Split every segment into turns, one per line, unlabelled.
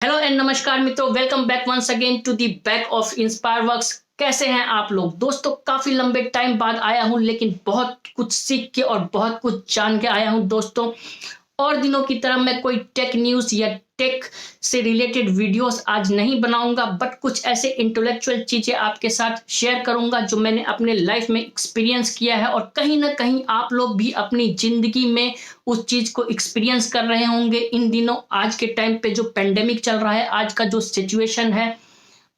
Hello and नमस्कार मित्रों, welcome back once again to the back of inspire works. कैसे हैं आप लोग? दोस्तों, काफी लंबे टाइम बाद आया हूं, लेकिन बहुत कुछ सीख के और बहुत कुछ जान के आया हूं दोस्तों। और दिनों की तरह मैं कोई टेक न्यूज़ या टेक से रिलेटेड वीडियोस आज नहीं बनाऊंगा, बट कुछ ऐसे इंटेलेक्चुअल चीज़ें आपके साथ शेयर करूंगा जो मैंने अपने लाइफ में एक्सपीरियंस किया है, और कहीं ना कहीं आप लोग भी अपनी ज़िंदगी में उस चीज़ को एक्सपीरियंस कर रहे होंगे इन दिनों। आज के टाइम पे जो पेंडेमिक चल रहा है, आज का जो सिचुएशन है,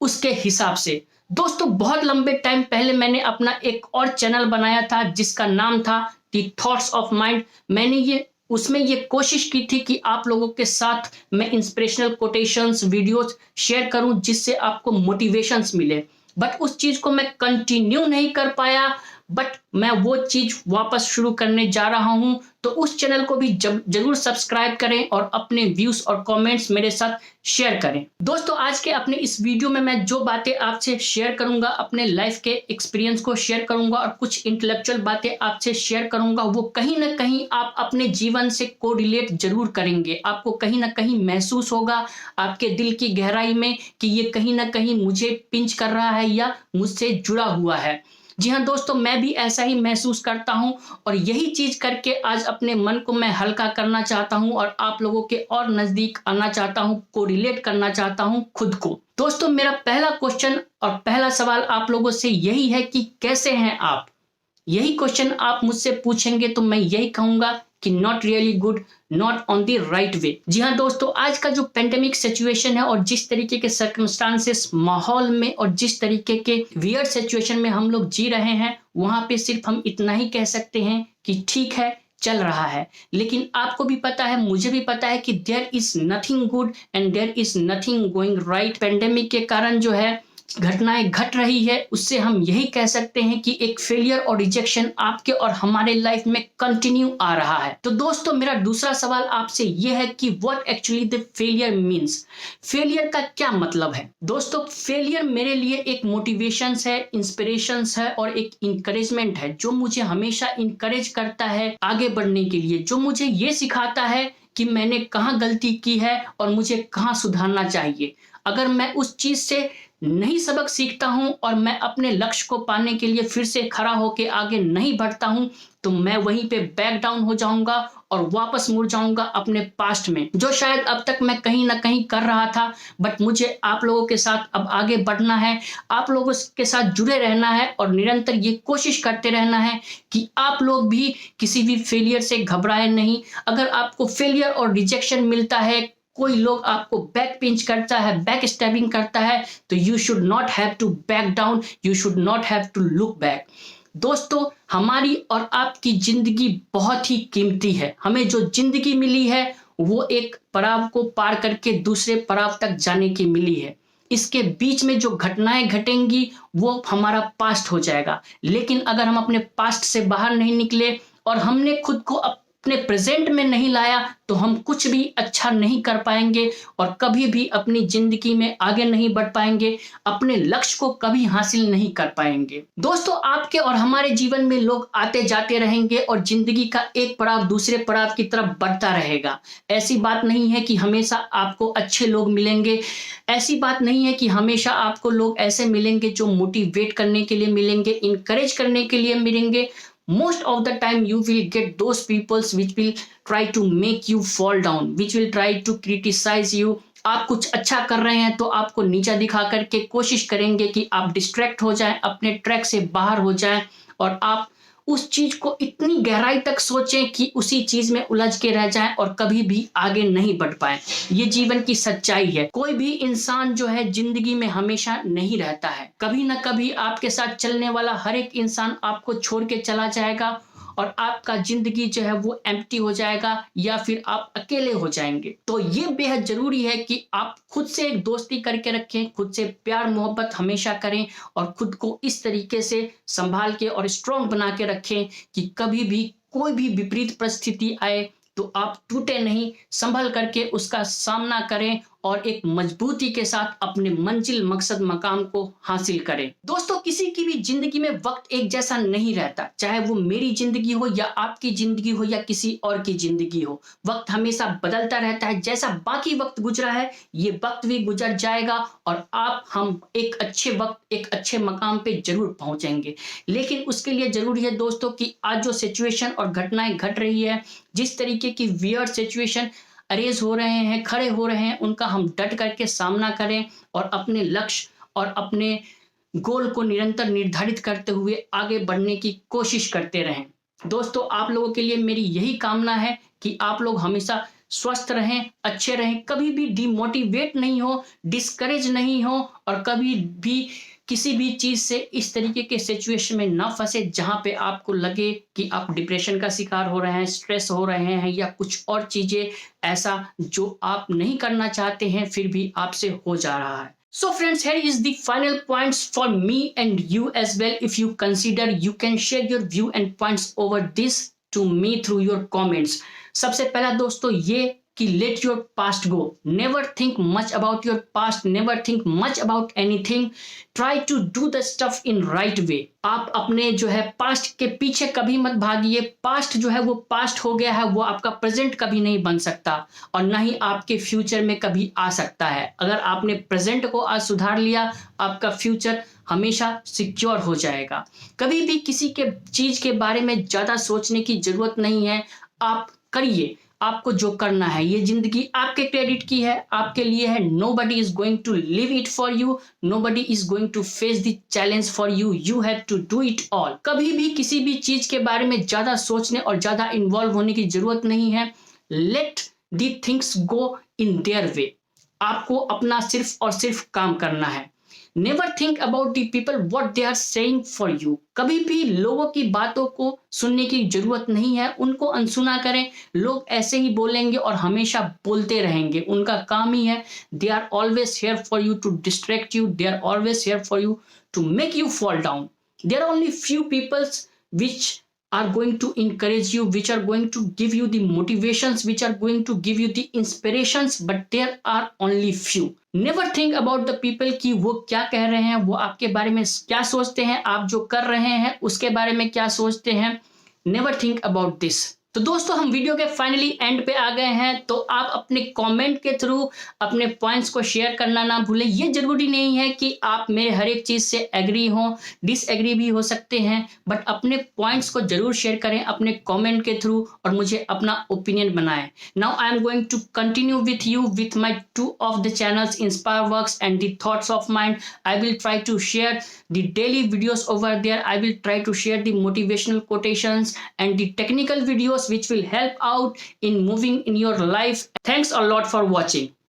उसके हिसाब से दोस्तों, बहुत लंबे टाइम पहले मैंने अपना एक और चैनल बनाया था जिसका नाम था दी थॉट्स ऑफ माइंड। मैंने उसमें ये कोशिश की थी कि आप लोगों के साथ मैं इंस्पिरेशनल कोटेशंस वीडियोस शेयर करूं जिससे आपको मोटिवेशंस मिले, बट उस चीज को मैं कंटिन्यू नहीं कर पाया। बट मैं वो चीज वापस शुरू करने जा रहा हूं, तो उस चैनल को भी जरूर सब्सक्राइब करें और अपने व्यूज और कमेंट्स मेरे साथ शेयर करें। दोस्तों, आज के अपने इस वीडियो में मैं जो बातें आपसे शेयर करूंगा, अपने लाइफ के एक्सपीरियंस को शेयर करूंगा और कुछ इंटेलेक्चुअल बातें आपसे शेयर करूंगा, वो कहीं ना कहीं आप अपने जीवन से कोरिलेट जरूर करेंगे। आपको कहीं ना कहीं महसूस होगा आपके दिल की गहराई में कि ये कहीं ना कहीं मुझे पिंच कर रहा है या मुझसे जुड़ा हुआ है। जी हाँ दोस्तों, मैं भी ऐसा ही महसूस करता हूँ, और यही चीज करके आज अपने मन को मैं हल्का करना चाहता हूँ और आप लोगों के और नजदीक आना चाहता हूँ, कोरिलेट करना चाहता हूँ खुद को। दोस्तों, मेरा पहला क्वेश्चन और पहला सवाल आप लोगों से यही है कि कैसे हैं आप? यही क्वेश्चन आप मुझसे पूछेंगे तो मैं यही कहूंगा कि not really good, not on the right way. जी हाँ दोस्तों, आज का जो पेंडेमिक सिचुएशन है और जिस तरीके के सर्कमस्टांसेस माहौल में और जिस तरीके के वियर्ड सिचुएशन में हम लोग जी रहे हैं, वहां पे सिर्फ हम इतना ही कह सकते हैं कि ठीक है, चल रहा है। लेकिन आपको भी पता है, मुझे भी पता है कि there is nothing good and there is nothing going right. Pandemic के कारण जो है घटनाएं घट रही है, उससे हम यही कह सकते हैं कि एक फेलियर और रिजेक्शन आपके और हमारे लाइफ में कंटिन्यू आ रहा है। तो दोस्तों, मेरा दूसरा सवाल आपसे यह है कि what actually the failure means. Failure का क्या मतलब है? दोस्तों, फेलियर मेरे लिए एक मोटिवेशन है, इंस्पिरेशन है और एक इंकरेजमेंट है, जो मुझे हमेशा इंकरेज करता है आगे बढ़ने के लिए, जो मुझे ये सिखाता है कि मैंने कहाँ गलती की है और मुझे कहाँ सुधारना चाहिए। अगर मैं उस चीज से नहीं सबक सीखता हूं और मैं अपने लक्ष्य को पाने के लिए फिर से खड़ा होकर आगे नहीं बढ़ता हूं, तो मैं वहीं पे बैक डाउन हो जाऊंगा और वापस मुड़ जाऊंगा अपने पास्ट में, जो शायद अब तक मैं कहीं ना कहीं कर रहा था। बट मुझे आप लोगों के साथ अब आगे बढ़ना है, आप लोगों के साथ जुड़े रहना है और निरंतर ये कोशिश करते रहना है कि आप लोग भी किसी भी फेलियर से घबराए नहीं। अगर आपको फेलियर और रिजेक्शन मिलता है, कोई लोग आपको बैक पिंच करता है, बैक स्टैबिंग करता है, तो you should not have to back down, you should not have to look back. दोस्तों, हमारी और आपकी जिंदगी बहुत ही कीमती है। हमें जो जिंदगी मिली है वो एक पड़ाव को पार करके दूसरे पड़ाव तक जाने की मिली है। इसके बीच में जो घटनाएं घटेंगी वो हमारा पास्ट हो जाएगा। लेकिन अगर हम अपने पास्ट से बाहर नहीं निकले और हमने खुद को अपने प्रेजेंट में नहीं लाया, तो हम कुछ भी अच्छा नहीं कर पाएंगे और कभी भी अपनी जिंदगी में आगे नहीं बढ़ पाएंगे, अपने लक्ष्य को कभी हासिल नहीं कर पाएंगे। दोस्तों, आपके और हमारे जीवन में लोग आते जाते रहेंगे और जिंदगी का एक पड़ाव दूसरे पड़ाव की तरफ बढ़ता रहेगा। ऐसी बात नहीं है कि हमेशा आपको अच्छे लोग मिलेंगे, ऐसी बात नहीं है कि हमेशा आपको लोग ऐसे मिलेंगे जो मोटिवेट करने के लिए मिलेंगे, इंकरेज करने के लिए मिलेंगे। Most of the time you will get those peoples which will try to make you fall down, which will try to criticize you। आप कुछ अच्छा कर रहे हैं तो आपको नीचा दिखा करके कोशिश करेंगे कि आप डिस्ट्रैक्ट हो जाएं, अपने ट्रैक से बाहर हो जाएं, और आप उस चीज को इतनी गहराई तक सोचें कि उसी चीज में उलझ के रह जाएं और कभी भी आगे नहीं बढ़ पाए। ये जीवन की सच्चाई है। कोई भी इंसान जो है जिंदगी में हमेशा नहीं रहता है। कभी ना कभी आपके साथ चलने वाला हर एक इंसान आपको छोड़ के चला जाएगा और आपका जिंदगी जो है वो एम्प्टी हो जाएगा, या फिर आप अकेले हो जाएंगे। तो ये बेहद जरूरी है कि आप खुद से एक दोस्ती करके रखें, खुद से प्यार मोहब्बत हमेशा करें और खुद को इस तरीके से संभाल के और स्ट्रांग बना के रखें कि कभी भी कोई भी विपरीत परिस्थिति आए तो आप टूटे नहीं, संभल करके उसका सामना करें और एक मजबूती के साथ अपने मंजिल मकसद मकाम को हासिल करें। दोस्तों, किसी की भी जिंदगी में वक्त एक जैसा नहीं रहता, चाहे वो मेरी जिंदगी हो या आपकी जिंदगी हो या किसी और की जिंदगी हो। वक्त हमेशा बदलता रहता है, जैसा बाकी वक्त गुजरा है ये वक्त भी गुजर जाएगा और हम एक अच्छे वक्त एक अच्छे मकाम पे जरूर पहुंचेंगे। लेकिन उसके लिए जरूरी है दोस्तों कि आज जो सिचुएशन और घटनाएं घट रही है, जिस तरीके की वियर्ड सिचुएशन अरेज हो रहे हैं, खड़े हो रहे हैं, उनका हम डट करके सामना करें और अपने लक्ष्य और अपने गोल को निरंतर निर्धारित करते हुए आगे बढ़ने की कोशिश करते रहें। दोस्तों, आप लोगों के लिए मेरी यही कामना है कि आप लोग हमेशा स्वस्थ रहें, अच्छे रहें, कभी भी डिमोटिवेट नहीं हो, डिस्करेज नहीं हो और कभी भी किसी भी चीज से इस तरीके के सिचुएशन में ना फंसे जहां पे आपको लगे कि आप डिप्रेशन का शिकार हो रहे हैं, स्ट्रेस हो रहे हैं या कुछ और चीजें ऐसा जो आप नहीं करना चाहते हैं फिर भी आपसे हो जा रहा है। So friends, here is the final points for me and you as well. If you consider, you can share your view and points over this to me through your comments. सबसे पहला दोस्तों ये कि let your past go. Never think much about your past. Never think much about anything. Try to do the stuff in right way. आप अपने जो है past के पीछे कभी मत भागिए। पास्ट जो है वो पास्ट हो गया है, वो आपका प्रेजेंट कभी नहीं बन सकता और ना ही आपके फ्यूचर में कभी आ सकता है। अगर आपने प्रेजेंट को आज सुधार लिया, आपका फ्यूचर हमेशा सिक्योर हो जाएगा। कभी भी किसी के चीज के बारे में ज्यादा सोचने की जरूरत नहीं है। आप करिए आपको जो करना है। ये जिंदगी आपके क्रेडिट की है, आपके लिए है। Nobody is going to live it for you, nobody is going to face the challenge for you, you have to do it all. कभी भी किसी भी चीज के बारे में ज्यादा सोचने और ज्यादा इन्वॉल्व होने की जरूरत नहीं है। Let the things go in their way. आपको अपना सिर्फ और सिर्फ काम करना है। Never think about the people what they are saying for you. कभी भी लोगों की बातों को सुनने की जरूरत नहीं है, उनको अनसुना करें। लोग ऐसे ही बोलेंगे और हमेशा बोलते रहेंगे, उनका काम ही है। They are always here for you to distract you, they are always here for you to make you fall down. There are only few peoples which are going to encourage you, which are going to give you the motivations, which are going to give you the inspirations, but there are only few. Never think about the people कि वो क्या कह रहे हैं, वो आपके बारे में क्या सोचते हैं, आप जो कर रहे हैं उसके बारे में क्या सोचते हैं। Never think about this. तो दोस्तों, हम वीडियो के फाइनली एंड पे आ गए हैं। तो आप अपने कमेंट के थ्रू अपने पॉइंट्स को शेयर करना ना भूलें। ये जरूरी नहीं है कि आप मेरे हर एक चीज से एग्री हो, डिसएग्री भी हो सकते हैं, बट अपने पॉइंट्स को जरूर शेयर करें अपने कमेंट के थ्रू और मुझे अपना ओपिनियन बनाएं। Now I am going to continue with you with my 2 of the channels, Inspireworks and the Thoughts of Mind. I will try to share the daily videos over there. I will try to share the motivational quotations and the technical videos which will help out in moving in your life. Thanks a lot for watching.